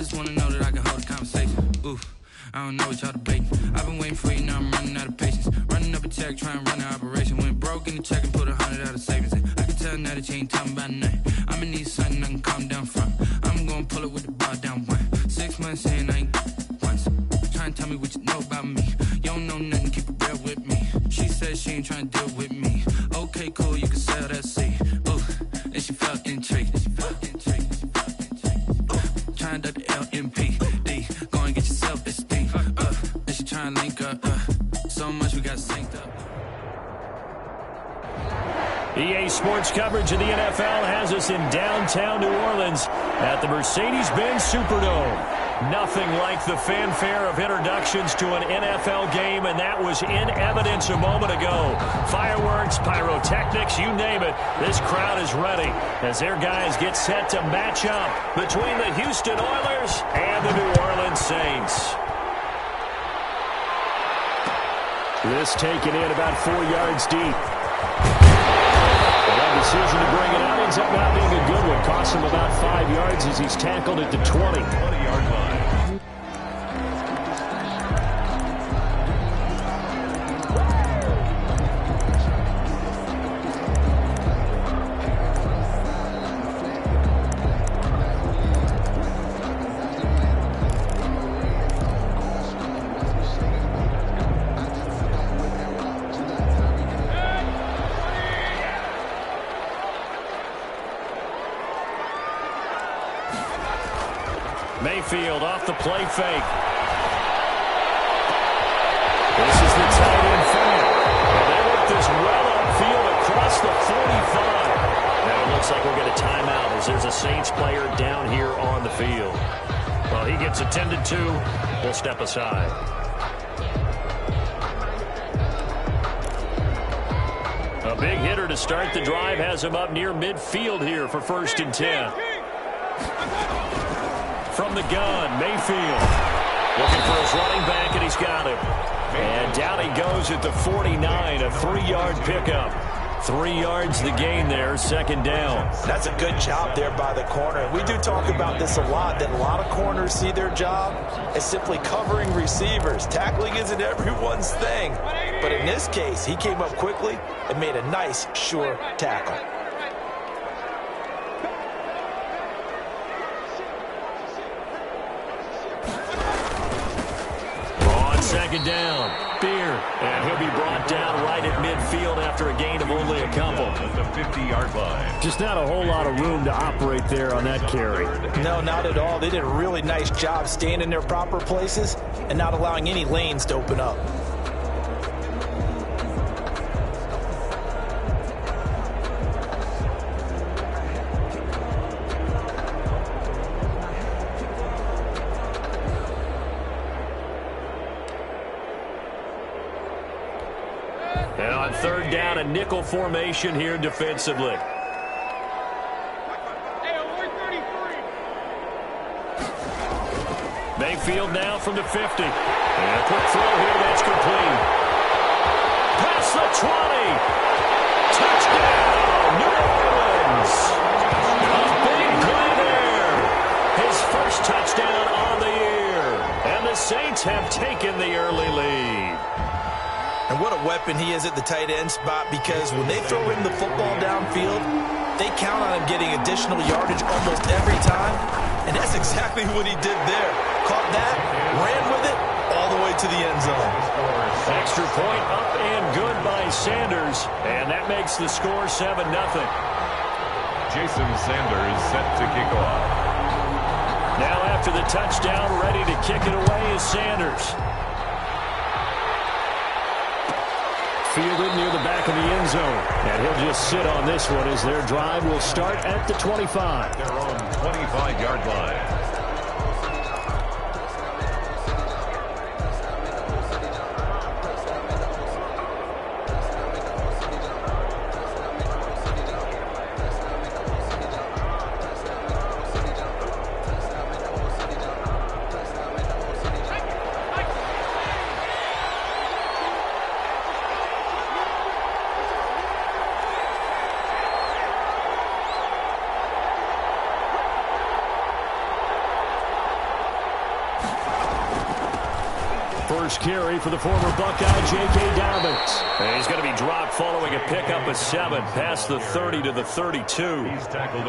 just wanna know that I can hold a conversation. Ooh, I don't know what y'all debating. I've been waiting for you, now I'm running out of patience. Running up a check, trying to run an operation. Went broke in the check and put 100 out of savings in. I can tell now that you ain't talking about nothing. I'ma need something I can calm down from. I'm gonna pull it with the bar down one. 6 months in, I ain't once. Trying to tell me what you know about me. You don't know nothing, keep it real with me. She said she ain't trying to deal with me. Okay, cool, you can sell that seed. Ooh, and she felt intrigued. Trying to the LMPD. Go and get your self-esteem. And she trying to link up. So much we got synced up. EA Sports coverage of the NFL has us in downtown New Orleans at the Mercedes-Benz Superdome. Nothing like the fanfare of introductions to an NFL game, and that was in evidence a moment ago. Fireworks, pyrotechnics, you name it. This crowd is ready as their guys get set to match up between the Houston Oilers and the New Orleans Saints. This taken in about 4 yards deep. That decision to bring it out ends up not being a good one. Costs him about 5 yards as he's tackled at the 20-yard line. Mayfield off the play fake. This is the tight end fake. And they work this well upfield across the 45. Now it looks like we'll get a timeout as there's a Saints player down here on the field. Well, he gets attended to. We'll step aside. A big hitter to start the drive has him up near midfield here for 1st and 10. From the gun, Mayfield looking for his running back, and he's got him. And down he goes at the 49, a 3-yard pickup. 3 yards the gain there, 2nd down. That's a good job there by the corner. We do talk about this a lot, that a lot of corners see their job as simply covering receivers. Tackling isn't everyone's thing. But in this case, he came up quickly and made a nice, sure tackle. Second down, Beard, and he'll be brought down right at midfield after a gain of only a couple. At the 50-yard line. Just not a whole lot of room to operate there on that carry. No, not at all. They did a really nice job staying in their proper places and not allowing any lanes to open up. And on 3rd down, a nickel formation here defensively. Mayfield now from the 50. And a quick throw here that's complete. Past the 20. Touchdown, New Orleans. A big play there. His first touchdown on the year. And the Saints have taken the early lead. And what a weapon he is at the tight end spot, because when they throw him the football downfield, they count on him getting additional yardage almost every time. And that's exactly what he did there. Caught that, ran with it, all the way to the end zone. Extra point up and good by Sanders. And that makes the score 7-0. Jason Sanders set to kick off. Now after the touchdown, ready to kick it away is Sanders. Fielded near the back of the end zone. And he'll just sit on this one as their drive will start at the 25. They're on 25-yard line. First carry for the former Buckeye, J.K. Dobbins. And he's going to be dropped following a pickup of 7 past the 30 to the 32.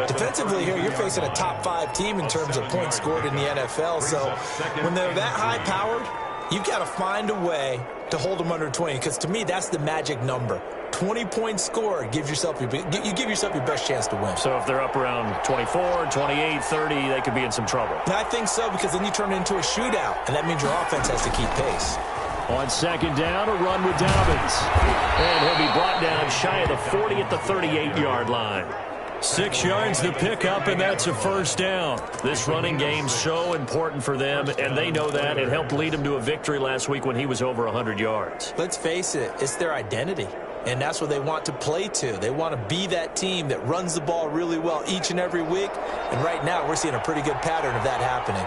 Defensively here, you're facing a top-5 team in terms of points scored in the NFL. So when they're that high-powered, you've got to find a way to hold them under 20, because to me, that's the magic number. 20 points scored gives yourself you give yourself your best chance to win. So if they're up around 24, 28, 30, they could be in some trouble. And I think so, because then you turn it into a shootout, and that means your offense has to keep pace. On second down, a run with Dobbins. And he'll be brought down shy of the 40 at the 38-yard line. 6 yards the pickup, and that's a first down. This running game's so important for them, and they know that. It helped lead them to a victory last week when he was over 100 yards. Let's face it, it's their identity, and that's what they want to play to. They want to be that team that runs the ball really well each and every week, and right now we're seeing a pretty good pattern of that happening.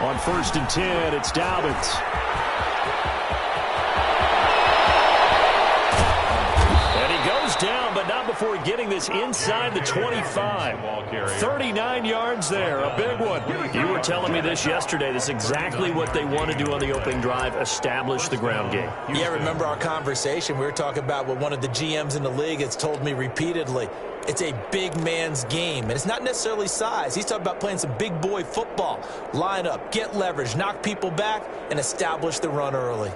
On 1st and 10, it's Dobbins. Down, but not before getting this inside the 25. 39 yards there, a big one. You were telling me this yesterday. This is exactly what they want to do on the opening drive, establish the ground game. Yeah, remember our conversation? We were talking about what one of the GMs in the league has told me repeatedly. It's a big man's game, and it's not necessarily size. He's talking about playing some big boy football. Line up, get leverage, knock people back, and establish the run early.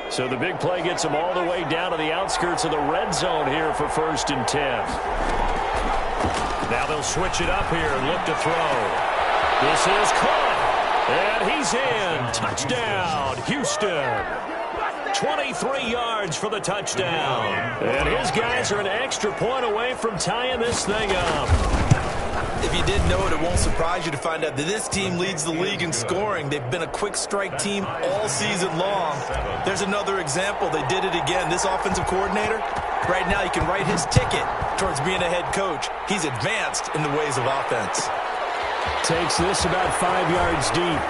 So the big play gets them all the way down to the outskirts of the red zone here for 1st and 10. Now they'll switch it up here and look to throw. This is caught, and he's in. Touchdown, Houston. 23 yards for the touchdown. And his guys are an extra point away from tying this thing up. If you didn't know it, it won't surprise you to find out that this team leads the league in scoring. They've been a quick strike team all season long. There's another example. They did it again. This offensive coordinator, right now, you can write his ticket towards being a head coach. He's advanced in the ways of offense. Takes this about 5 yards deep. And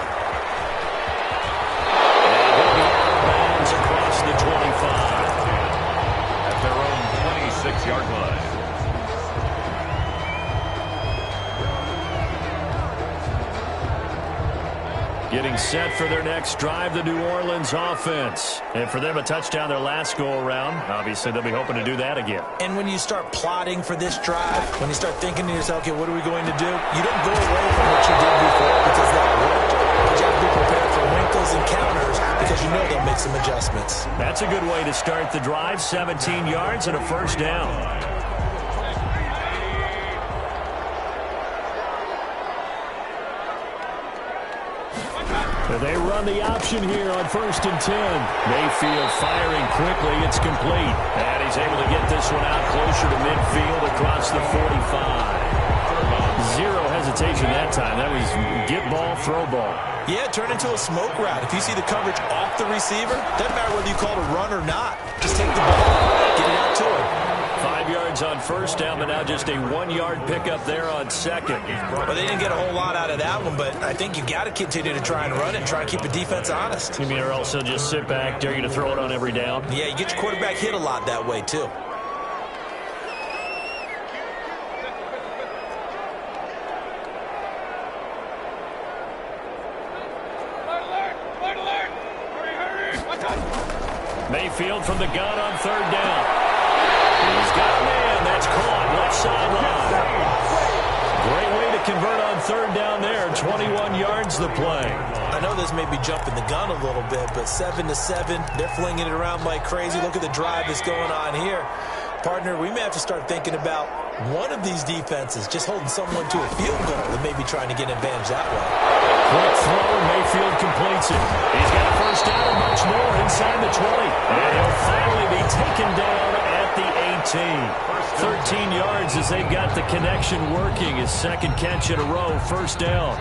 he'll be out of bounds across the 25. At their own 26-yard line. Getting set for their next drive, the New Orleans offense. And for them, a touchdown their last go-around. Obviously, they'll be hoping to do that again. And when you start plotting for this drive, when you start thinking to yourself, okay, what are we going to do? You don't go away from what you did before because that worked. But you have to be prepared for wrinkles and counters because you know they'll make some adjustments. That's a good way to start the drive. 17 yards and a first down. They run the option here on 1st and 10. Mayfield firing quickly. It's complete. And he's able to get this one out closer to midfield across the 45. Zero hesitation that time. That was get ball, throw ball. Yeah, turn into a smoke route. If you see the coverage off the receiver, doesn't matter whether you call it a run or not. Just take the ball, get it out to him. 5 yards on first down, but now just a 1-yard pickup there on second. Well, they didn't get a whole lot out of that one, but I think you got to continue to try and run it and try and keep the defense honest. You mean or else they'll just sit back, dare you to throw it on every down? Yeah, you get your quarterback hit a lot that way, too. Mayfield from the gun on 3rd down. He's got a man. That's caught. Left sideline. Great way to convert on 3rd down there. 21 yards the play. I know this may be jumping the gun a little bit, but 7-7, they're flinging it around like crazy. Look at the drive that's going on here. Partner, we may have to start thinking about one of these defenses just holding someone to a field goal and maybe trying to get an advantage that way. Quick throw. Mayfield completes it. He's got a first down and much more inside the 20. And he'll finally be taken down at the 18. 13 yards as they've got the connection working. His second catch in a row. First down.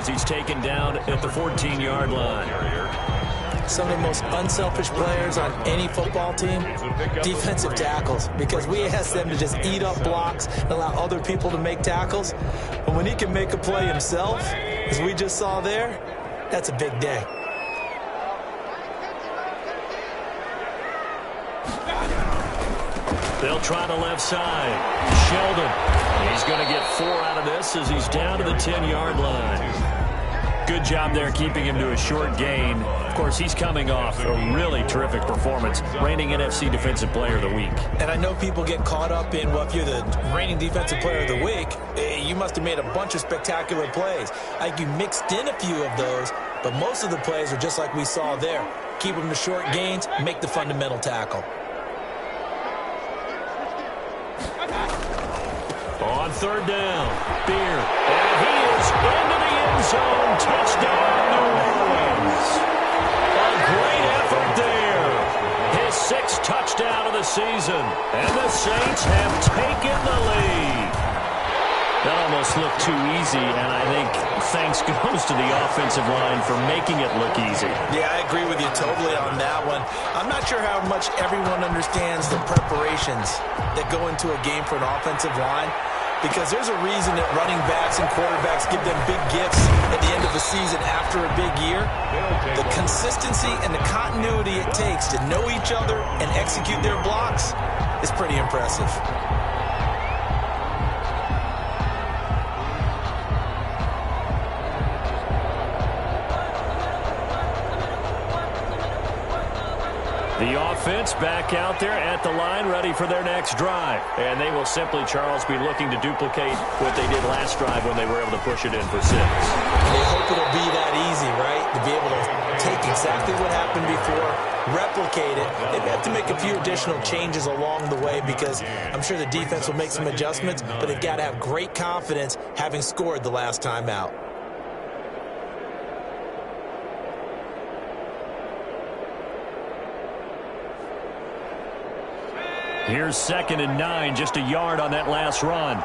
He's taken down at the 14-yard line. some of the most unselfish players on any football team? Defensive tackles, because we ask them to just eat up blocks and allow other people to make tackles. But when he can make a play himself, as we just saw there, that's a big day. They'll try the left side. Sheldon. He's going to get 4 out of this as he's down to the 10-yard line. Good job there keeping him to a short gain. Of course, he's coming off a really terrific performance, reigning NFC Defensive Player of the Week. And I know people get caught up in, well, if you're the reigning Defensive Player of the Week, you must have made a bunch of spectacular plays. Like you mixed in a few of those, but most of the plays are just like we saw there. Keep them to short gains, make the fundamental tackle. On third down, Beer, and he is into the end zone. Touchdown, New Orleans. A great effort there. His 6th touchdown of the season, and the Saints have taken the lead. That almost looked too easy, and I think thanks goes to the offensive line for making it look easy. Yeah, I agree with you totally on that one. I'm not sure how much everyone understands the preparations that go into a game for an offensive line, because there's a reason that running backs and quarterbacks give them big gifts at the end of the season after a big year. The consistency and the continuity it takes to know each other and execute their blocks is pretty impressive. The offense back out there at the line, ready for their next drive. And they will simply, Charles, be looking to duplicate what they did last drive when they were able to push it in for 6. And they hope it'll be that easy, right? To be able to take exactly what happened before, replicate it. They have to make a few additional changes along the way, because I'm sure the defense will make some adjustments, but they've got to have great confidence having scored the last time out. Here's 2nd and 9, just a yard on that last run.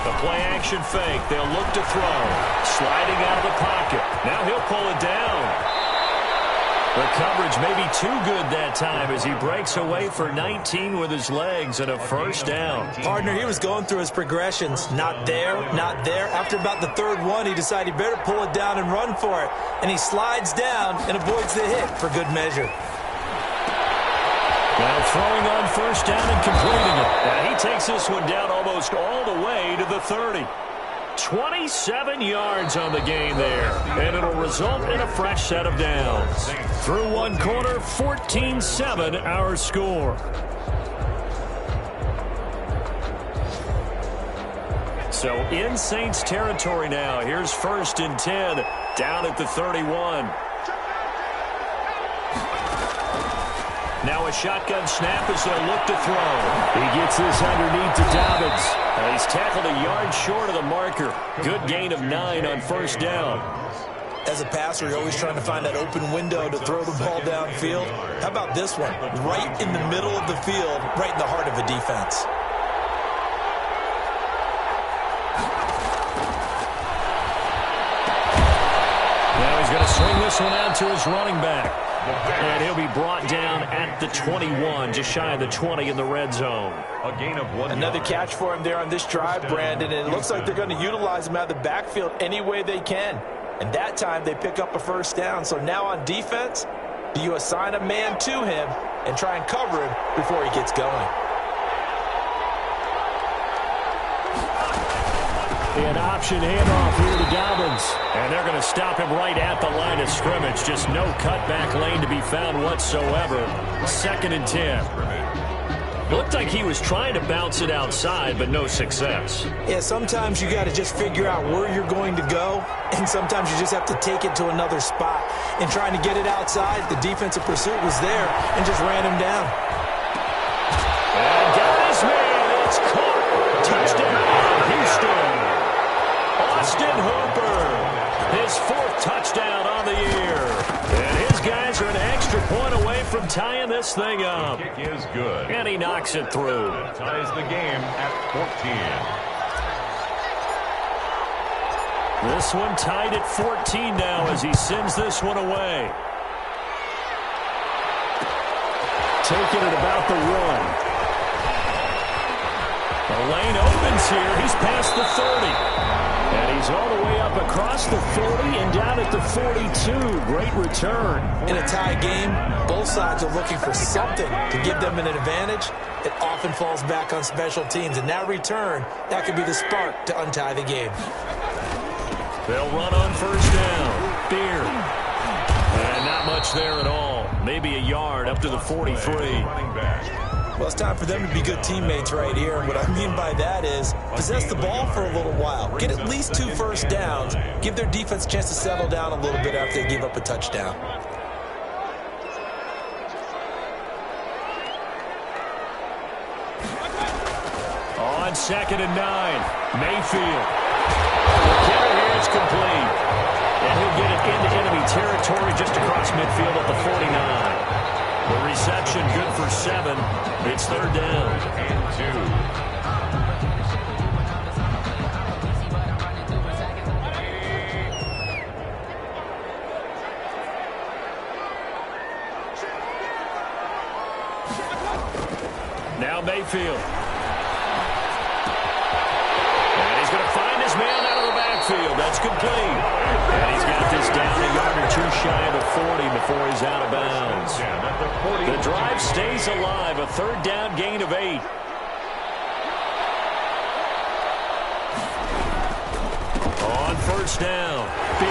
The play-action fake. They'll look to throw. Sliding out of the pocket. Now he'll pull it down. The coverage may be too good that time as he breaks away for 19 with his legs and a first down. Partner, he was going through his progressions. Not there, not there. After about the 3rd one, he decided he better pull it down and run for it. And he slides down and avoids the hit for good measure. Now throwing on first down and completing it. Now he takes this one down almost all the way to the 30. 27 yards on the game there. And it'll result in a fresh set of downs. Through one quarter, 14-7 our score. So in Saints territory now. Here's 1st and 10 down at the 31. Now a shotgun snap as they'll look to throw. He gets this underneath to Dobbins. He's tackled a yard short of the marker. Good gain of 9 on first down. As a passer, you're always trying to find that open window to throw the ball downfield. How about this one? Right in the middle of the field, right in the heart of a defense. Now he's going to swing this one out to his running back. And he'll be brought down at the 21, just shy of the 20 in the red zone. A gain of 1 Another yard. catch for him there on this drive, Brandon, and it looks like they're going to utilize him out of the backfield any way they can. And that time they pick up a first down. So now on defense, do you assign a man to him and try and cover him before he gets going? An option handoff here to Dobbins. And they're going to stop him right at the line of scrimmage. Just no cutback lane to be found whatsoever. 2nd and 10. Looked like he was trying to bounce it outside, but no success. Yeah, sometimes you got to just figure out where you're going to go, and sometimes you just have to take it to another spot. And trying to get it outside, the defensive pursuit was there and just ran him down. And got his man. It's caught. Touchdown, Houston. Austin Hooper, his 4th touchdown on the year. And his guys are an extra point away from tying this thing up. Kick is good. And he knocks it through. Ties the game at 14. This one tied at 14 now as he sends this one away. Taking it about the 1. The lane opens here. He's past the 30. And he's all the way up across the 40 and down at the 42. Great return. In a tie game, both sides are looking for something to give them an advantage. It often falls back on special teams. And that return, that could be the spark to untie the game. They'll run on first down. Beer. And not much there at all. Maybe a yard up to the 43. Well, it's time for them to be good teammates right here. And what I mean by that is possess the ball for a little while. Get at least 2 first downs. Give their defense a chance to settle down a little bit after they give up a touchdown. On 2nd and 9, Mayfield. The carry here is complete. And he'll get it into enemy territory just across midfield at the 49. The reception good for 7. It's 3rd down. And 2. Now Mayfield. And he's going to find his man out of the backfield. That's complete. And he's got this down a yard or 2 shy of the 40 before he's out of bounds. The drive stays alive. A 3rd down gain of 8. On first down, Beer.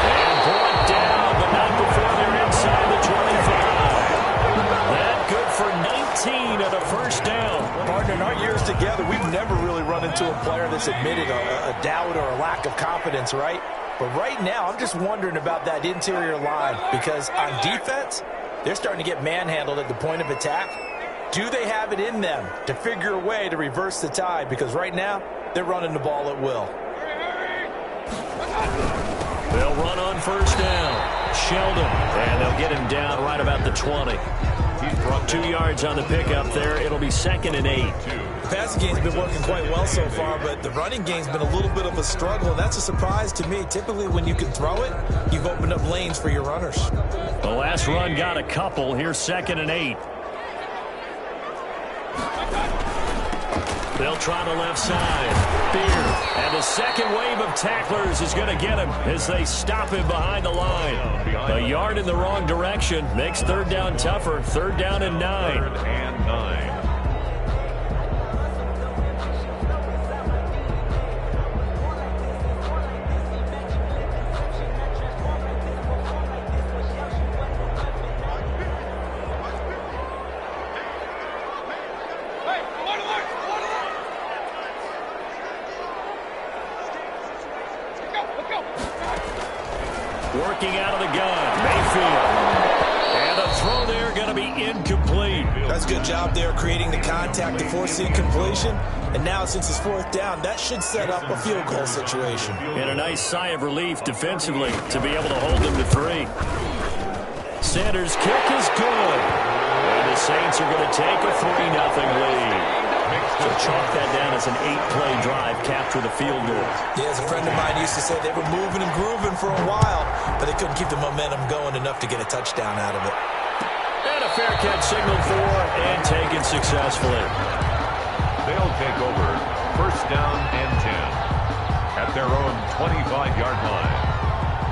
And brought down, but not before they're inside the 25. That good for 19 at a first down. Partner, in our years together, we've never really run into a player that's admitted a doubt or a lack of confidence, right? But right now, I'm just wondering about that interior line because on defense, they're starting to get manhandled at the point of attack. Do they have it in them to figure a way to reverse the tide? Because right now, they're running the ball at will. They'll run on first down. Sheldon, and they'll get him down right about the 20. He's brought 2 yards on the pickup there. It'll be 2nd and 8. The passing game's been working quite well so far, but the running game's been a little bit of a struggle, and that's a surprise to me. Typically, when you can throw it, you've opened up lanes for your runners. The last run got a couple. Here's 2nd and 8. They'll try the left side. Beer. And the second wave of tacklers is going to get him as they stop him behind the line. A yard in the wrong direction makes 3rd down tougher. 3rd down and 9. 3rd and 9. Working out of the gun, Mayfield. And a throw there going to be incomplete. That's a good job there creating the contact to force the incompletion. And now since it's 4th down, that should set up a field goal situation. And a nice sigh of relief defensively to be able to hold them to 3. Sanders' kick is good. And the Saints are going to take a 3-0 lead. So chalk that down as an 8-play drive, capture the field goal. Yeah, as a friend of mine used to say, they were moving and grooving for a while, but they couldn't keep the momentum going enough to get a touchdown out of it. And a fair catch signaled for and taken successfully. They'll take over 1st down and 10 at their own 25-yard line.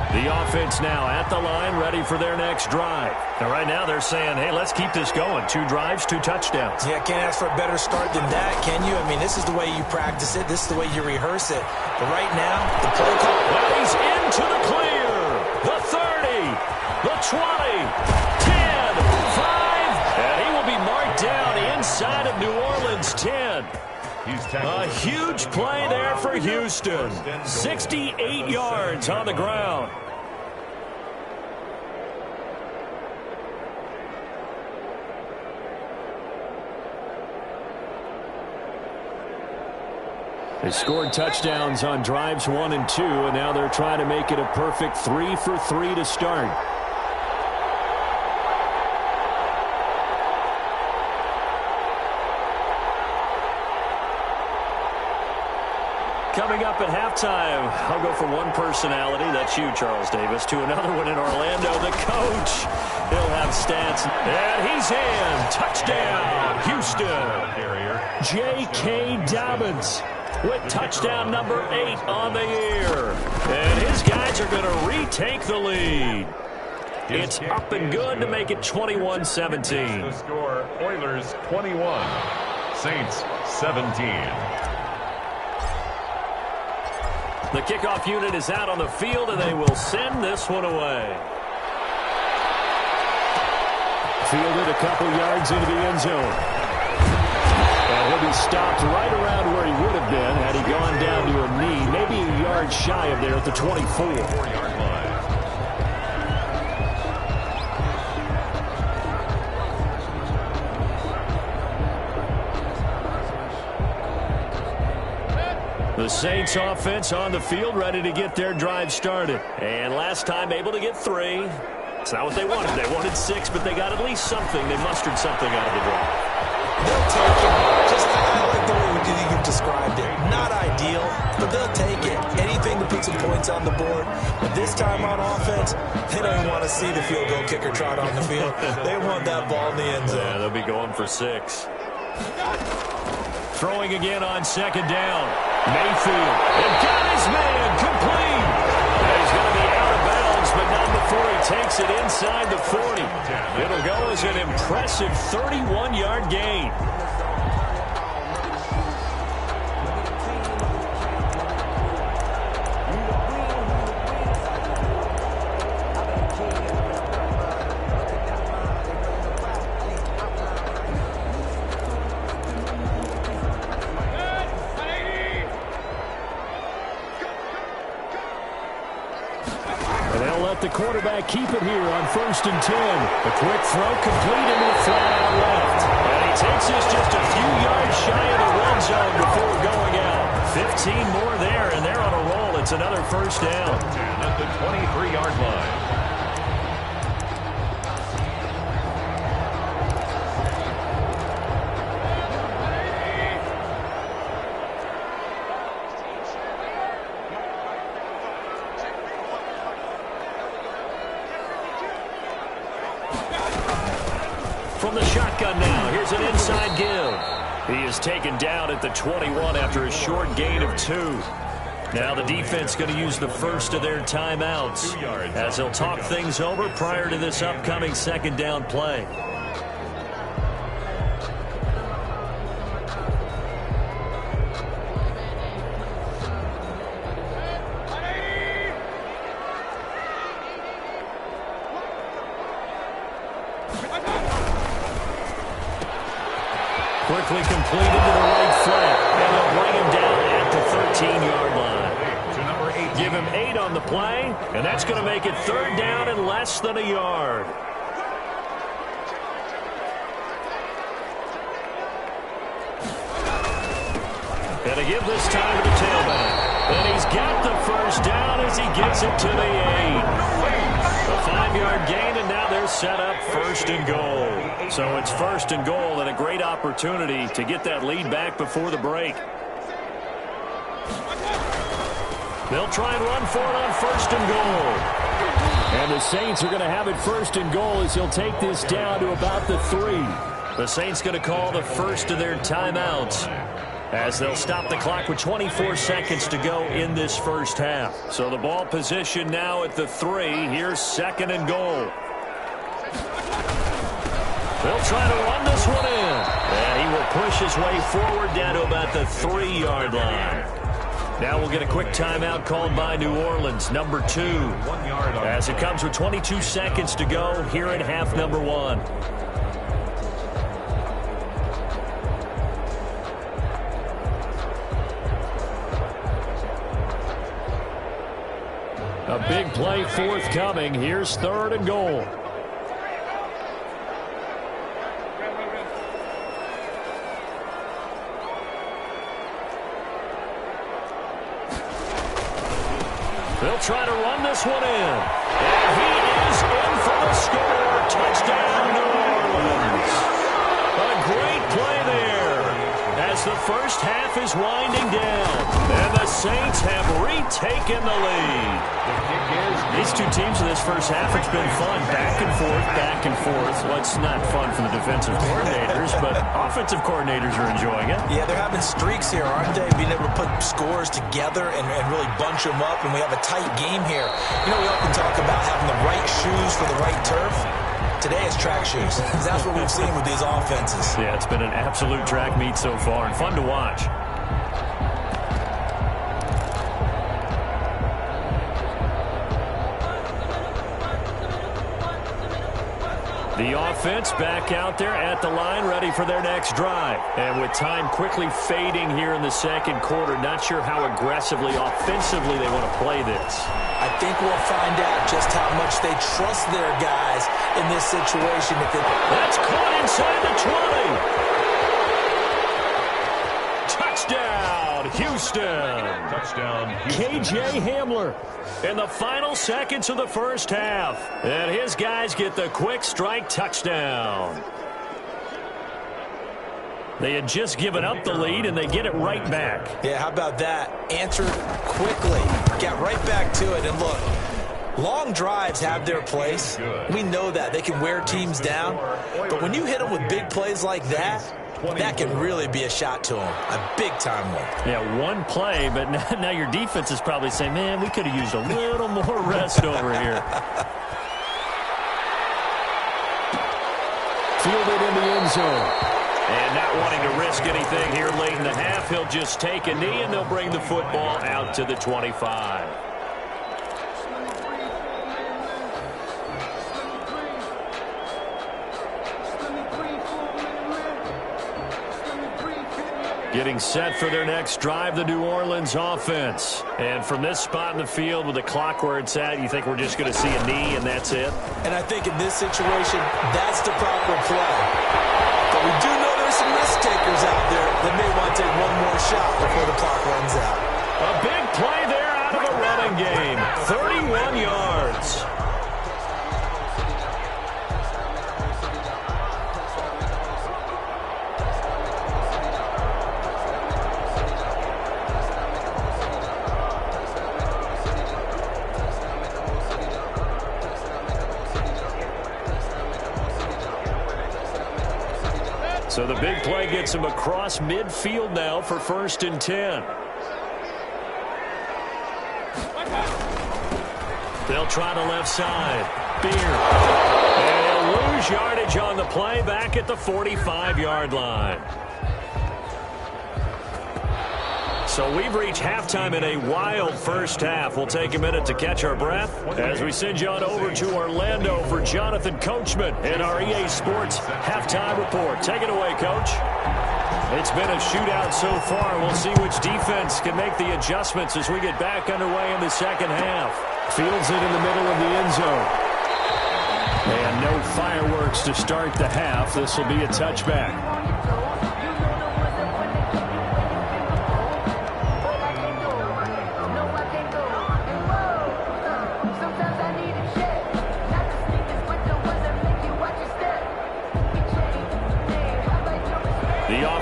The offense now at the line, ready for their next drive. And right now they're saying, hey, let's keep this going. 2 drives, 2 touchdowns. Yeah, can't ask for a better start than that, can you? I mean, this is the way you practice it. This is the way you rehearse it. But right now, the play call. Well, he's into the clear. The 30, the 20, 10, 5. And he will be marked down inside of New Orleans 10. A huge play there for Houston. 68 yards on the ground. They scored touchdowns on drives 1 and 2, and now they're trying to make it a perfect 3 for 3 to start. Coming up at halftime, I'll go from one personality, that's you, Charles Davis, to another one in Orlando, the coach. He'll have stats, and he's in. Touchdown, Houston. J.K. Dobbins with touchdown number 8 on the year. And his guys are going to retake the lead. It's up and good to make it 21-17. The score, Oilers 21, Saints 17. The kickoff unit is out on the field, and they will send this one away. Fielded a couple yards into the end zone. And he'll be stopped right around where he would have been had he gone down to a knee, maybe a yard shy of there at the 24-yard line. The Saints offense on the field, ready to get their drive started. And last time able to get 3. It's not what they wanted. They wanted 6, but they got at least something. They mustered something out of the drive. They'll take it. Just I like the way you've described it. Not ideal, but they'll take it. Anything to put some points on the board. But this time on offense, they don't want to see the field goal kicker trot on the field. They want that ball in the end zone. Yeah, they'll be going for 6. Throwing again on second down. Mayfield. And got his man complete. He's going to be out of bounds, but not before he takes it inside the 40. It'll go as an impressive 31-yard gain. The quarterback keep it here on 1st and 10. A quick throw complete into the flat out left. And he takes this just a few yards shy of the red zone before going out. 15 more there, and they're on a roll. It's another first down. At the 23-yard line. From the shotgun now, here's an inside give. He is taken down at the 21 after a short gain of 2. Now the defense going to use the first of their timeouts as they'll talk things over prior to this upcoming second down play. Quickly completed to the right flat, and they'll bring him down at the 13-yard line. Give him 8 on the play, and that's going to make it 3rd down and less than a yard. And to give this time to the tailback. And he's got the first down as he gets it to the 8. A 5-yard gain, and now they're set up 1st and goal. So it's 1st and goal, and a great opportunity to get that lead back before the break. They'll try and run for it on 1st and goal. And the Saints are going to have it 1st and goal as he'll take this down to about the 3. The Saints going to call the first of their timeouts as they'll stop the clock with 24 seconds to go in this first half. So the ball position now at the 3. Here's 2nd and goal. They'll try to run this one in. And he will push his way forward down to about the 3-yard line. Now we'll get a quick timeout called by New Orleans, number 2. As it comes with 22 seconds to go here in half number 1. A big play forthcoming. Here's 3rd and goal. They'll try to run this one in. And he is in for the score. Touchdown, New Orleans. A great play there as the first half is winding down. And the Saints have retaken the lead. These two teams in this first half, it's been fun. Back and forth, back and forth. Well, it's not fun for the defensive coordinators, but offensive coordinators are enjoying it. Yeah, they're having streaks here, aren't they? Being able to put scores together and really bunch them up, and we have a tight game here. You know, we often talk about having the right shoes for the right turf. Today it's track shoes. That's what we've seen with these offenses. Yeah, it's been an absolute track meet so far and fun to watch. The offense back out there at the line, ready for their next drive. And with time quickly fading here in the second quarter, not sure how aggressively, offensively they want to play this. I think we'll find out just how much they trust their guys in this situation. That's caught inside the 20. Touchdown, Houston. Touchdown, Houston. KJ Hamler in the final seconds of the first half. And his guys get the quick strike touchdown. They had just given up the lead, and they get it right back. Yeah, how about that? Answered quickly. Got right back to it. And look, long drives have their place. We know that. They can wear teams down. But when you hit them with big plays like that, that can really be a shot to them. A big-time one. Yeah, one play, but now your defense is probably saying, man, we could have used a little more rest over here. Fielded in the end zone. And not wanting to risk anything here late in the half, he'll just take a knee, and they'll bring the football out to the 25. Getting set for their next drive, the New Orleans offense. And from this spot in the field with the clock where it's at, you think we're just going to see a knee and that's it? And I think in this situation, that's the proper play. But we do know there's some risk takers out there that may want to take one more shot before the clock runs out. A big play there out of a running game. 31 yards. So the big play gets him across midfield now for 1st and 10. They'll try the left side. Beard. And they'll lose yardage on the play back at the 45-yard line. So we've reached halftime in a wild first half. We'll take a minute to catch our breath as we send you on over to Orlando for Jonathan Coachman in our EA Sports Halftime Report. Take it away, Coach. It's been a shootout so far. We'll see which defense can make the adjustments as we get back underway in the second half. Fields it in the middle of the end zone. And no fireworks to start the half. This will be a touchback.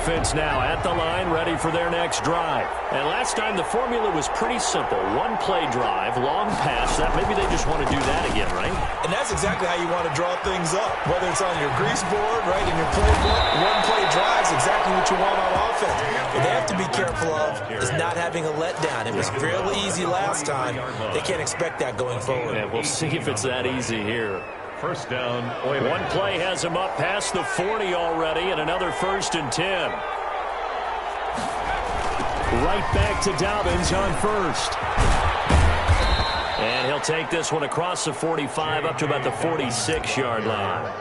Offense now at the line, ready for their next drive. And last time the formula was pretty simple. One play drive, long pass. That maybe they just want to do that again, right? And that's exactly how you want to draw things up. Whether it's on your grease board, right, in your playbook, one play drive is exactly what you want on offense. What they have to be careful of is not having a letdown. It was fairly easy last time. They can't expect that going forward. Yeah, we'll see if it's that easy here. First down. One play has him up past the 40 already, and another 1st and 10. Right back to Dobbins on 1st. And he'll take this one across the 45 up to about the 46-yard line.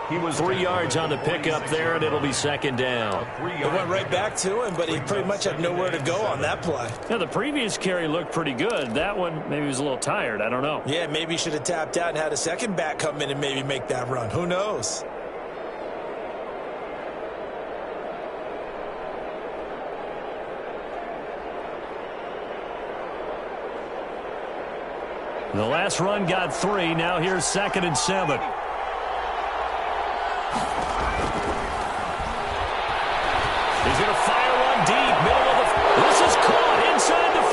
He was 3 yards on the pickup there, and it'll be 2nd down. It went right back to him, but he pretty much had nowhere to go on that play. Now, the previous carry looked pretty good. That one, maybe he was a little tired. I don't know. Yeah, maybe he should have tapped out and had a second back come in and maybe make that run. Who knows? The last run got 3. Now here's 2nd and 7. He's going to fire one deep, middle of the... This is caught inside the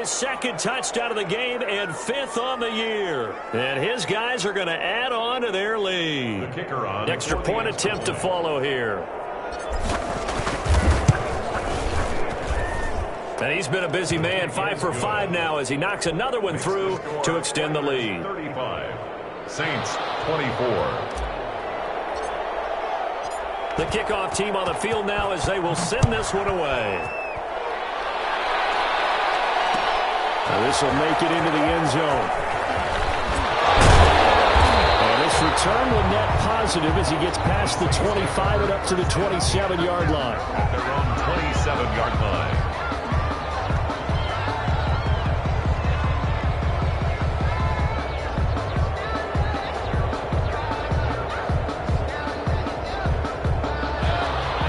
his second touchdown of the game and 5th on the year. And his guys are going to add on to their lead. The kicker on Extra point attempt to follow here. And he's been a busy man, 5 for 5 now as he knocks another one through to extend the lead. 35. Saints 24. The kickoff team on the field now as they will send this one away. Now this will make it into the end zone. And this return will net positive as he gets past the 25 and up to the 27-yard line. At their own 27-yard line.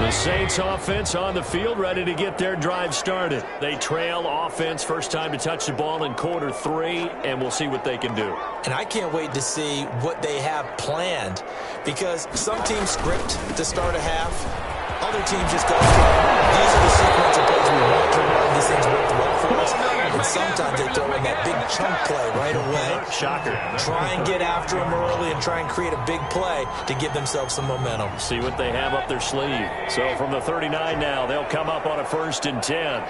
The Saints offense on the field ready to get their drive started. They trail offense first time to touch the ball in quarter 3, and we'll see what they can do. And I can't wait to see what they have planned because some teams script to start a half. Other teams just go, these are the sequence of plays we want to run. These things work well for us. And sometimes they throw in that big chunk play right away. Shocker. Try and get after them early and try and create a big play to give themselves some momentum. See what they have up their sleeve. So from the 39 now, they'll come up on a 1st and 10.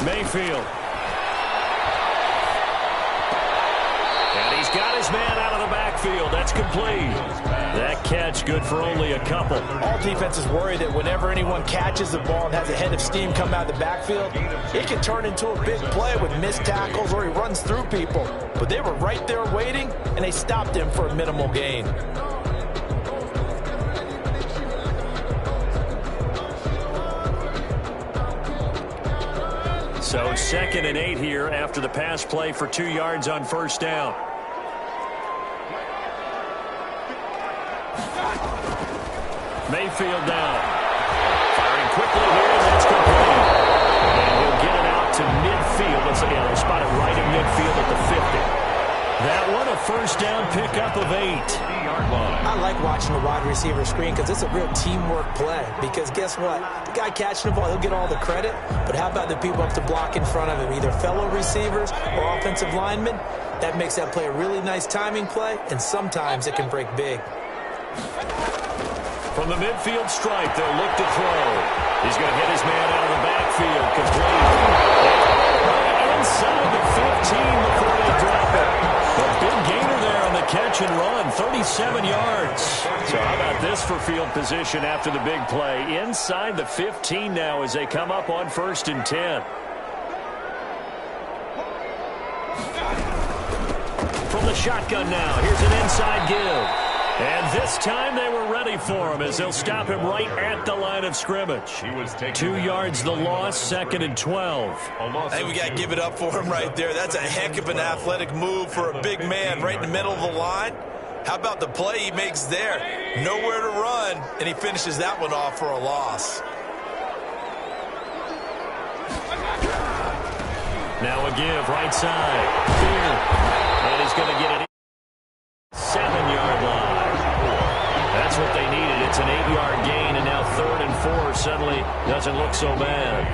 Mayfield. And he's got his man out of the backfield. That's complete. That catch good for only a couple. All defenses worry that whenever anyone catches the ball and has a head of steam come out of the backfield, it can turn into a big play with missed tackles or he runs through people. But they were right there waiting, and they stopped him for a minimal gain. So 2nd and 8 here after the pass play for 2 yards on 1st down. Mayfield down. Firing quickly here, and that's complete. And he'll get it out to midfield. Let's again, they'll spot it right in midfield at the 50. That one, a 1st down pickup of 8. I like watching the wide receiver screen because it's a real teamwork play. Because guess what? The guy catching the ball, he'll get all the credit. But how about the people up to block in front of him, either fellow receivers or offensive linemen? That makes that play a really nice timing play, and sometimes it can break big. From the midfield stripe, they'll look to throw. He's going to hit his man out of the backfield. Complete. Inside the 15 before they drop it. A big gainer there on the catch and run, 37 yards. So how about this for field position after the big play? Inside the 15 now as they come up on 1st and 10. From the shotgun now, here's an inside give. And this time they were ready for him as they'll stop him right at the line of scrimmage. 2 yards the loss, 2nd and 12. Hey, we got to give it up for him right there. That's a heck of an athletic move for a big man right in the middle of the line. How about the play he makes there? Nowhere to run, and he finishes that one off for a loss. Now a give, right side. Here. And he's going to get it 7-yard line. That's what they needed. It's an 8-yard gain, and now 3rd and 4 suddenly doesn't look so bad.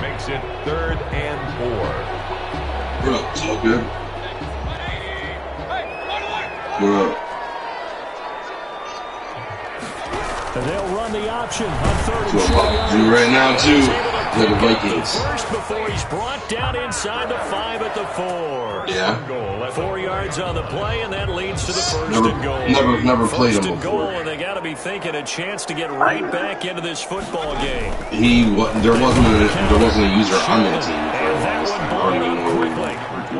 Makes it 3rd and 4. What up? It's all good. What up? And they'll run the option on 3rd and So I'm 4 about to yards. do right now, too. The Vikings. First before he's brought down inside the 5 at the 4. Yeah. 4 yards on the play, and that leads to the 1st and goal. Never played him First and before. goal, and they got to be thinking a chance to get right back into this football game. There wasn't a user on that team. And that one blown up quickly,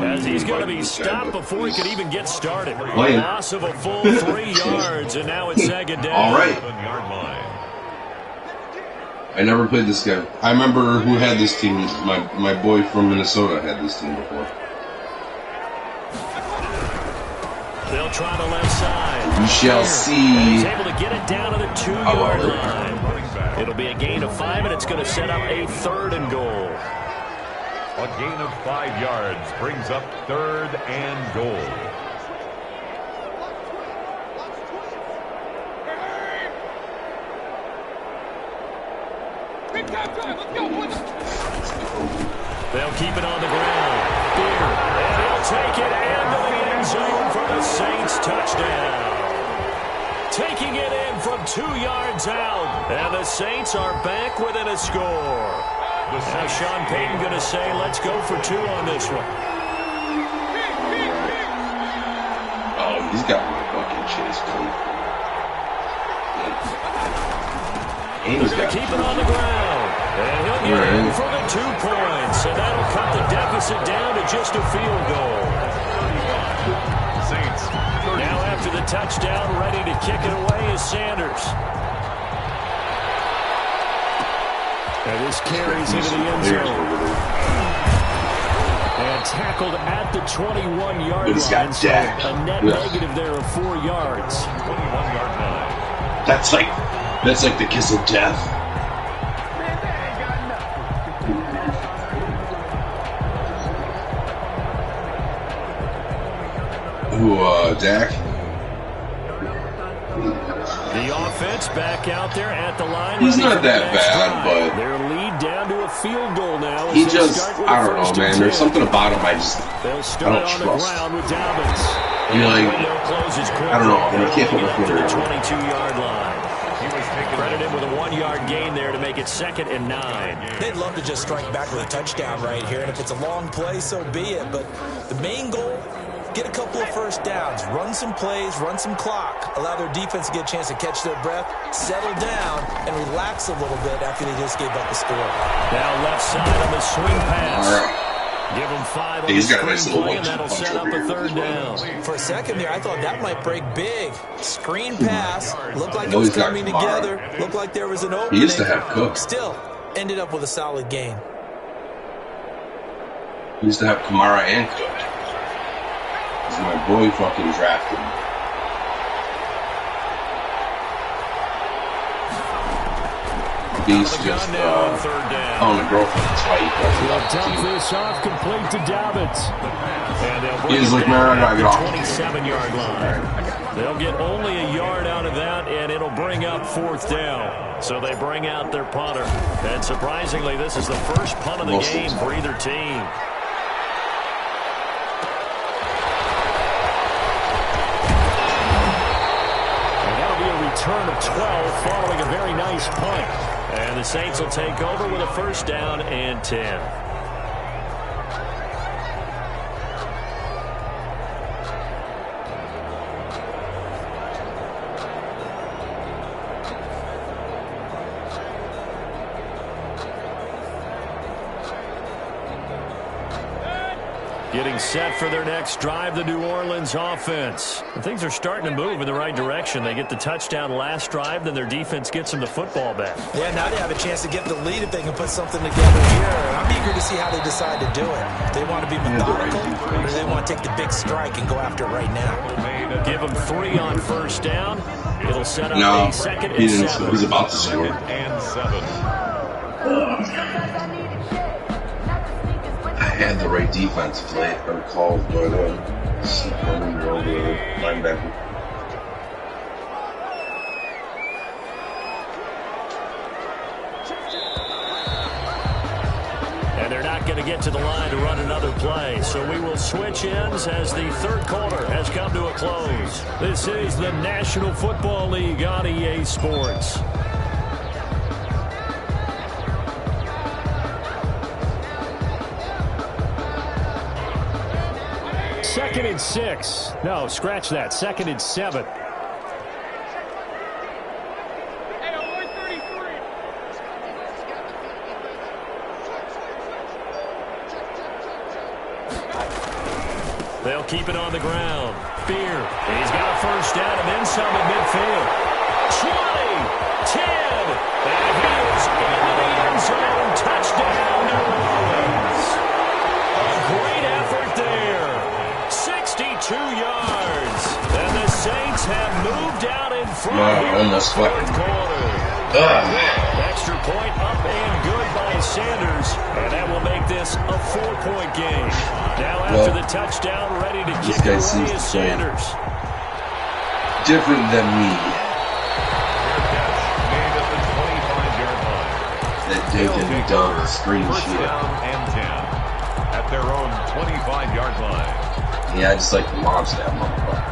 as he's going to be stopped before he could even get started. Playing. Loss of a full 3 yards, and now it's 2nd down. All right. 7-yard line. I never played this guy. I remember who had this team. My boy from Minnesota had this team before. They'll try the left side. We shall see. He's able to get it down to the 2-yard line. It'll be a gain of 5, and it's going to set up a 3rd and goal. A gain of 5 yards brings up 3rd and goal. They'll keep it on the ground. Beer, and he'll take it into the end zone for the Saints touchdown. Taking it in from 2 yards out, and the Saints are back within a score. Now Sean Payton going to say, let's go for 2 on this one. Oh, he's got my fucking chase code. They're going to keep it on the ground. And he'll get in for the 2 points. And that'll cut the deficit down to just a field goal. Saints. Now after the touchdown, ready to kick it away is Sanders. And this carries into the end zone. And tackled at the 21-yard line. So a net negative there of 4 yards. 21-yard line. That's like the kiss of death. Who, Dak? The offense back out there at the line. He's not that bad, but their lead down to a field goal now. He just, I don't know, man. There's something about him I don't trust. You know, like, I don't know. I can't put my finger on it. 22-yard line. Credited with a 1-yard gain there to make it 2nd and 9. They'd love to just strike back with a touchdown right here, and if it's a long play, so be it. But the main goal, get a couple of first downs, run some plays, run some clock, allow their defense to get a chance to catch their breath, settle down, and relax a little bit after they just gave up the score. Now left side on the swing pass. Give him 5 on the screen play, and that'll set up a 3rd down. For a second there, I thought that might break big. Screen pass, looked like it was coming together, looked like there was an opening. He used to have Cook. Still, ended up with a solid gain. He used to have Kamara and Cook. My boy fucking drafted him. Beast just on the girlfriend. That's why he does dump this off, complete to Dobbins. And they'll bring He's like, man, I gotta get off. 27-yard line. They'll get only a yard out of that, and it'll bring up 4th down. So they bring out their punter. And surprisingly, this is the first punt of the game for either team. Return of 12 following a very nice punt. And the Saints will take over with a 1st down and 10. Getting set for their next drive, the New Orleans offense. And things are starting to move in the right direction. They get the touchdown last drive, then their defense gets them the football back. Yeah, now they have a chance to get the lead if they can put something together here. I'm eager to see how they decide to do it. Do they want to be methodical, or do they want to take the big strike and go after it right now? Give them 3 on 1st down. It'll set up a 2nd and 7. He's about to score. 2nd and 7. I had the right defense play or called, but linebacker. And they're not going to get to the line to run another play. So we will switch ends as the 3rd quarter has come to a close. This is the National Football League on EA Sports. Second and 6. No, scratch that. 2nd and 7. They'll keep it on the ground. Beer. He's got a 1st down and then some at midfield. 20, 10, and he is into the end zone. Touchdown, New Orleans. A great effort there. 62 yards. And the Saints have moved out in front here in the 4th quarter. Extra point up and good by Sanders. And that will make this a 4-point game. Now after the touchdown, ready to kick it away is Sanders. Different than me. Made at the 25-yard line. That dink and dunk screen First shit. down and 10. Yeah, I just like to launch that motherfucker.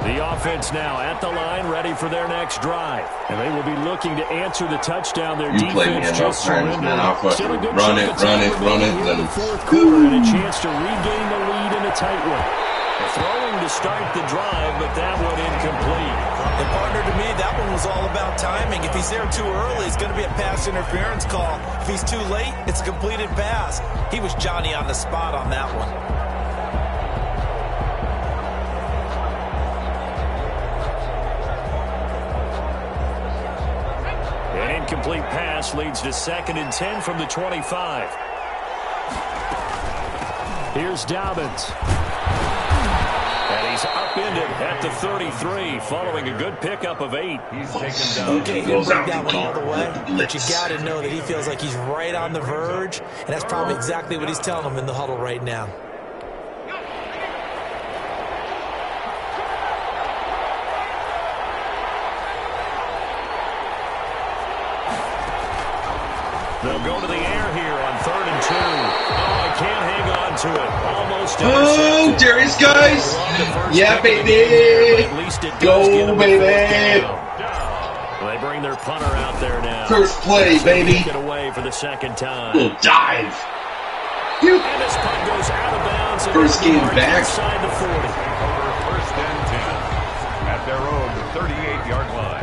The offense now at the line, ready for their next drive. And they will be looking to answer the touchdown. Their You play me defense enough just times, surrendered. man. I'll Still a fucking good run chunk it, of time remaining here in then the fourth quarter, and a chance to regain the lead in a tight one. Throwing to start the drive, but that one incomplete. And partner, to me, that one was all about timing. If he's there too early, it's going to be a pass interference call. If he's too late, it's a completed pass. He was Johnny on the spot on that one. An incomplete pass leads to 2nd and 10 from the 25. Here's Dobbins. And he's upended at the 33, following a good pickup of 8. He's taken down. Okay, he'll break that one all the way, but you got to know that he feels like he's right on the verge, and that's probably exactly what he's telling them in the huddle right now. They'll go to the air here on 3rd and 2. Oh, I can't hang on to it. Almost Oh, intercepted. Darius, guys. Yeah, baby. Go, baby. They bring their punter out there now. First play, baby. Get away for the 2nd time. Little dive. And this punt goes out of bounds. And First game marked back. inside the 40. Over 1st and 10 at their own 38-yard line.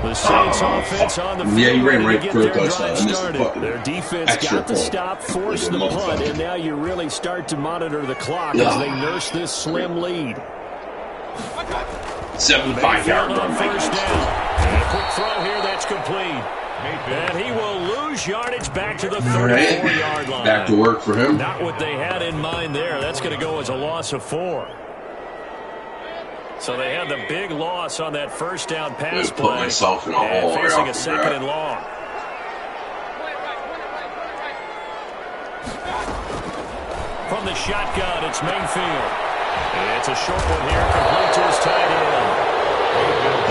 The Saints offense on the field. Yeah, you ran to right get for a their touchdown. drive I missed the started. fucking Their defense extra got the point. stop, forced the Like a punt, motherfucker. and now you really start to monitor the clock as they nurse this slim lead. 75-yard On run. first down. And a quick throw here that's complete. And he will lose yardage back to the 34-yard line. Back to work for him. Not what they had in mind there. That's going to go as a loss of 4. So they had the big loss on that first down pass Put play. myself in a And hole right facing off a the 2nd bat. and long. From the shotgun, it's Mayfield. And it's a short one here, complete to his tight end.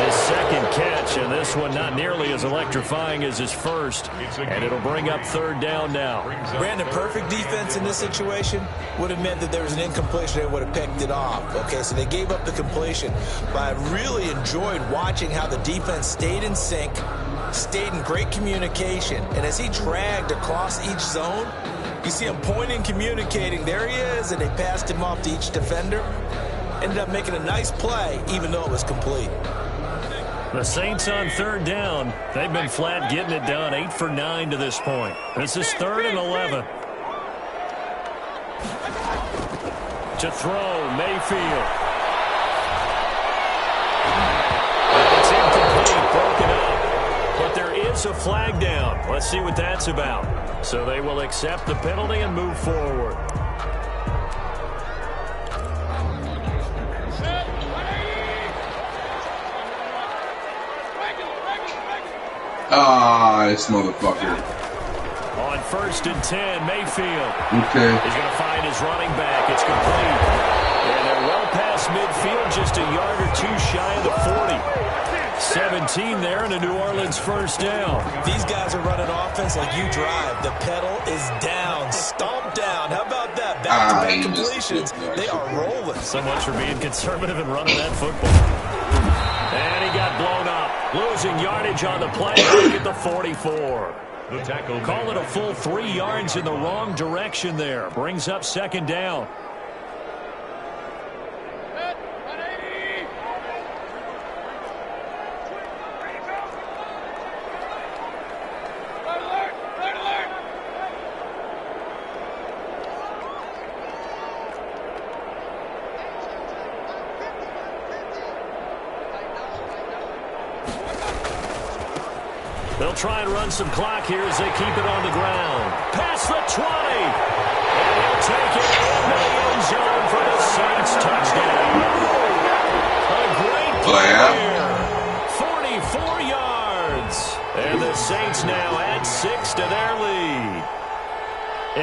His 2nd catch, and this one not nearly as electrifying as his first. And it'll bring up 3rd down now. Brandon, perfect defense in this situation would have meant that there was an incompletion. They would have picked it off. Okay, so they gave up the completion. But I really enjoyed watching how the defense stayed in sync, stayed in great communication. And as he dragged across each zone, you see him pointing, communicating. There he is, and they passed him off to each defender. Ended up making a nice play, even though it was complete. The Saints on 3rd down. They've been flat getting it done. 8 for 9 to this point. This is 3rd and 11. To throw, Mayfield. And it's incomplete, broken up. But there is a flag down. Let's see what that's about. So they will accept the penalty and move forward. This motherfucker. On 1st and 10, Mayfield. Okay. He's going to find his running back. It's complete. And they're well past midfield, just a yard or two shy of the 40. 17 there and a New Orleans first down. These guys are running offense like you drive. The pedal is down, stomp down. How about that? Back-to-back completions. They are rolling. So much for being conservative and running that football. And he got blown up. Losing yardage on the play. Back at the 44. The tackle. Call it a full 3 yards in the wrong direction there. Brings up 2nd down. They'll try and run some clock here as they keep it on the ground. Past the 20. And he'll take it into the end zone for the Saints touchdown. A great play here. 44 yards. And the Saints now add 6 to their lead.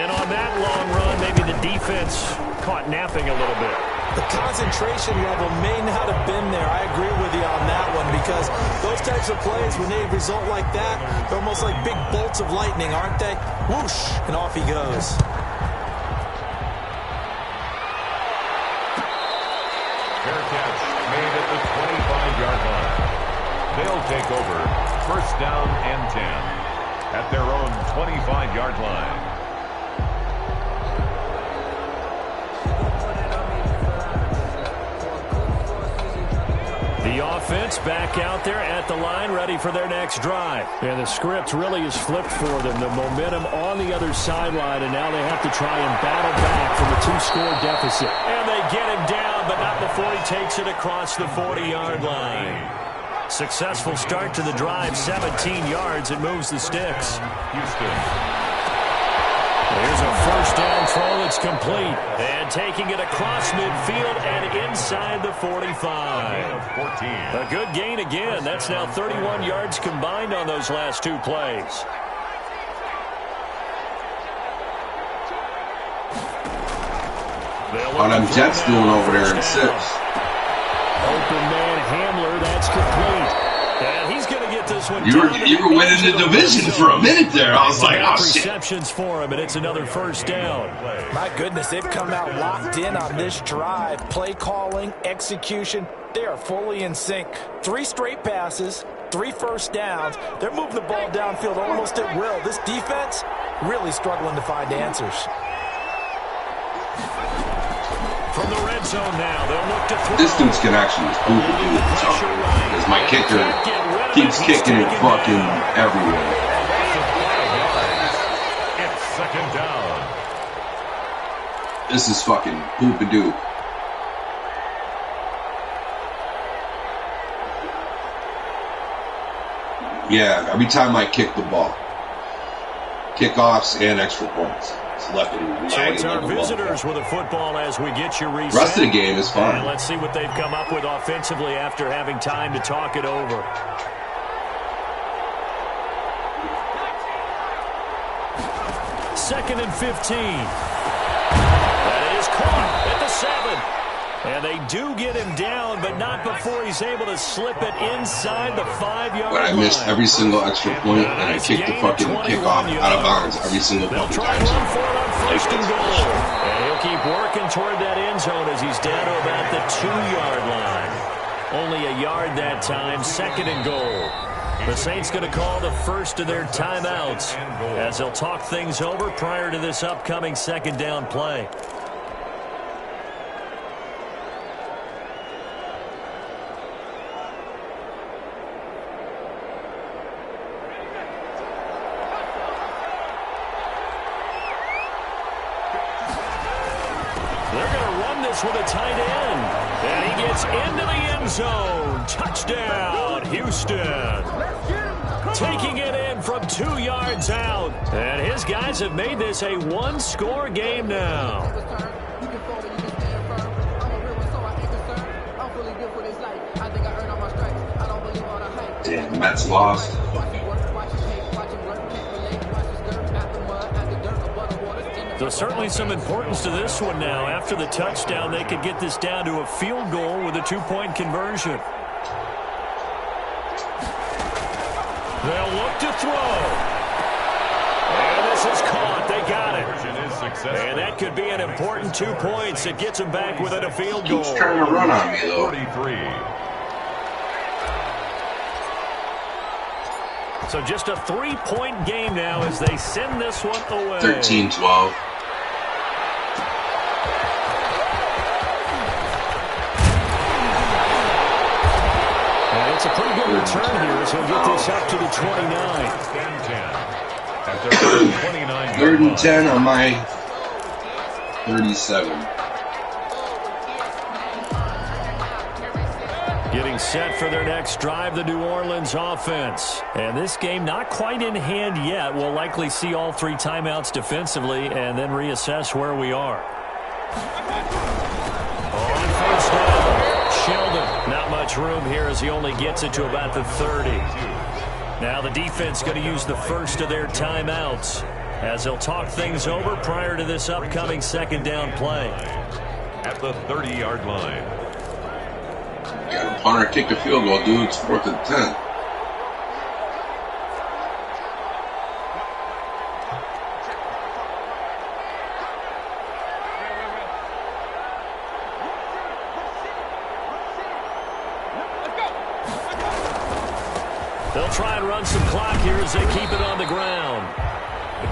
And on that long run, maybe the defense caught napping a little bit. The concentration level may not have been there. I agree with you on that one because those types of plays, when they result like that, they're almost like big bolts of lightning, aren't they? Whoosh, and off he goes. Fair catch made at the 25-yard line. They'll take over first down and 10 at their own 25-yard line. The offense back out there at the line, ready for their next drive. And the script really is flipped for them. The momentum on the other sideline, and now they have to try and battle back from a 2-score deficit. And they get him down, but not before he takes it across the 40-yard line. Successful start to the drive, 17 yards, and moves the sticks. Houston. Here's a first down throw that's complete. And taking it across midfield and inside the 45. A good gain again. That's now 31 yards combined on those last 2 plays. How them Jets doing over there in 6? Open man Hamler, that's complete. And he's going to get this one. You were winning the division for a minute there. I was like, oh, shit. Receptions for him, and it's another first down. My goodness, they've come out locked in on this drive. Play calling, execution, they are fully in sync. 3 straight passes, 3 first downs. They're moving the ball downfield almost at will. This defense really struggling to find answers. From the red zone now, they'll look to throw. This dude's can actually hoop it, dude. Because my kicker keeps kicking it fucking everywhere. It's second down. This is fucking hoop-a-doo. Yeah, every time I kick the ball. Kickoffs and extra points. So it's our visitors with a football as we get you reset. The rest of the game is fine. And let's see what they've come up with offensively after having time to talk it over. Second and 15. That is caught at the 7. And they do get him down, but not before he's able to slip it inside the 5-yard line. But I missed every single extra point, and I kicked the fucking kickoff out of bounds every single fucking time. Run for it on first and goal. And he'll keep working toward that end zone as he's down to about the 2-yard line. Only a yard that time, second and goal. The Saints going to call the first of their timeouts as they'll talk things over prior to this upcoming second down play. With a tight end, and he gets into the end zone. Touchdown, Houston. Taking it in from 2 yards out, and his guys have made this a 1-score game now. Damn, Mets lost. So certainly some importance to this one now. After the touchdown, they could get this down to a field goal with a 2-point conversion. They'll look to throw. And this is caught. They got it. And that could be an important 2 points. It gets them back within a field goal. He's trying to run on me, though. 43. So just a 3-point game now as they send this one away. 13-12. And it's a pretty good return here as he'll get this up to the 29. 3rd and 10 on my 37. Getting set for their next drive, the New Orleans offense. And this game not quite in hand yet. We'll likely see all 3 timeouts defensively and then reassess where we are. On first down, Sheldon. Not much room here as he only gets it to about the 30. Now the defense going to use the first of their timeouts as they'll talk things over prior to this upcoming second down play. at the 30-yard line. Got a punter kick the field goal, dude. It's 4th and 10. They'll try and run some clock here as they keep it on the ground.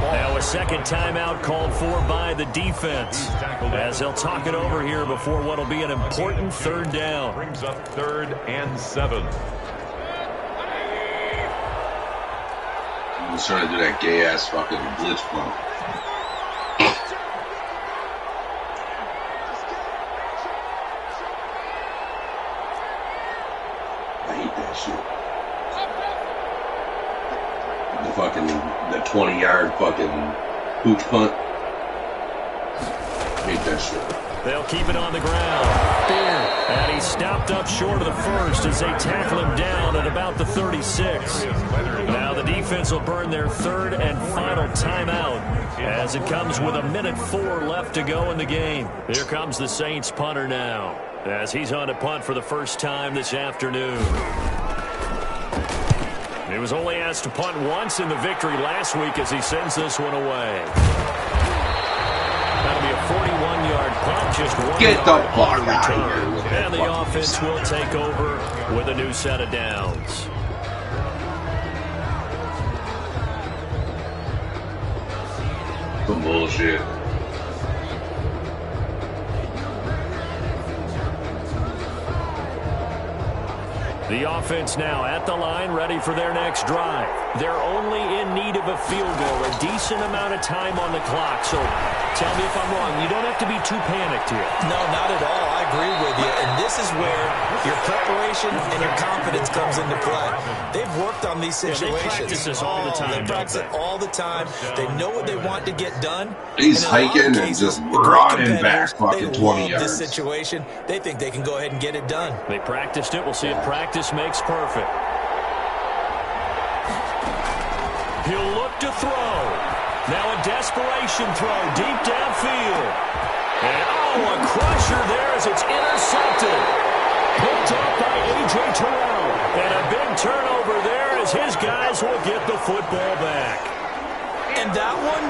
Now a second timeout called for by the defense as they'll talk it over here before what will be an important 3rd down. Brings up 3rd and 7. He's trying to do that gay-ass fucking blitz pump. I hate that shit. The 20-yard fucking hooch punt. Hate that shit. They'll keep it on the ground. And he stopped up short of the first as they tackle him down at about the 36. Now the defense will burn their 3rd and final timeout as it comes with 1:04 left to go in the game. Here comes the Saints punter now as he's on to punt for the first time this afternoon. He was only asked to punt once in the victory last week as he sends this one away. That'll be a 41-yard punt, just 1 Get the yard fuck on out return. of here with that And the fucking offense sound. will take over with a new set of downs. Some bullshit. The offense now at the line, ready for their next drive. They're only in need of a field goal, a decent amount of time on the clock. So tell me if I'm wrong. You don't have to be too panicked here. No, not at all. I agree with you. And this is where your preparation and your confidence comes into play. They've worked on these situations. They practice this all the time. They practice it all the time. They know what they want to get done. He's And in a lot of hiking and cases, just the great running back competitors, fucking they 20 love yards. this situation. They think they can go ahead and get it done. They practiced it. We'll see if practice makes perfect. He'll look to throw. Now a desperation throw deep downfield. And a crusher there as it's intercepted. Picked up by A.J. Terrell. And a big turnover there as his guys will get the football back. And that one,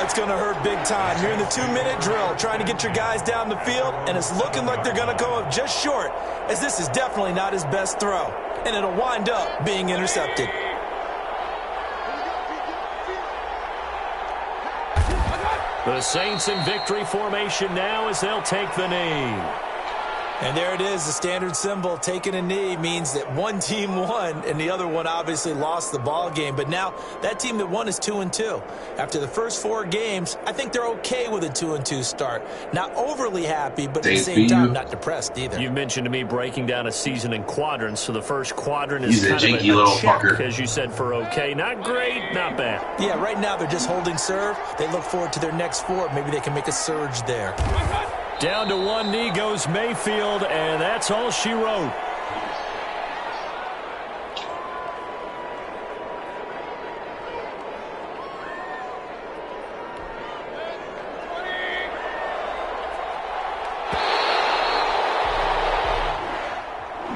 it's going to hurt big time. You're in the 2-minute drill trying to get your guys down the field, and it's looking like they're going to come up just short, as this is definitely not his best throw. And it'll wind up being intercepted. The Saints in victory formation now as they'll take the knee. And there it is, the standard symbol. Taking a knee means that one team won, and the other one obviously lost the ball game. But now that team that won is 2-2. After the first 4 games, I think they're okay with a 2-2 start. Not overly happy, but at the same time, not depressed either. You mentioned to me breaking down a season in quadrants, so the first quadrant is He's a kind of jinky little check, fucker. as you said, for okay. Not great, not bad. Yeah, right now they're just holding serve. They look forward to their next 4. Maybe they can make a surge there. Down to one knee goes Mayfield, and that's all she wrote.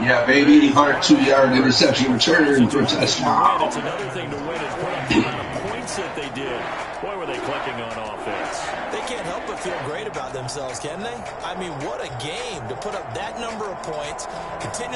Yeah, baby. 102-yard interception return for a touchdown. It's another thing to win is put up the amount of points that they did. Boy, were they clicking on offense. They can't help but feel great about themselves, can they? I mean, what a game to put up that number of points, continue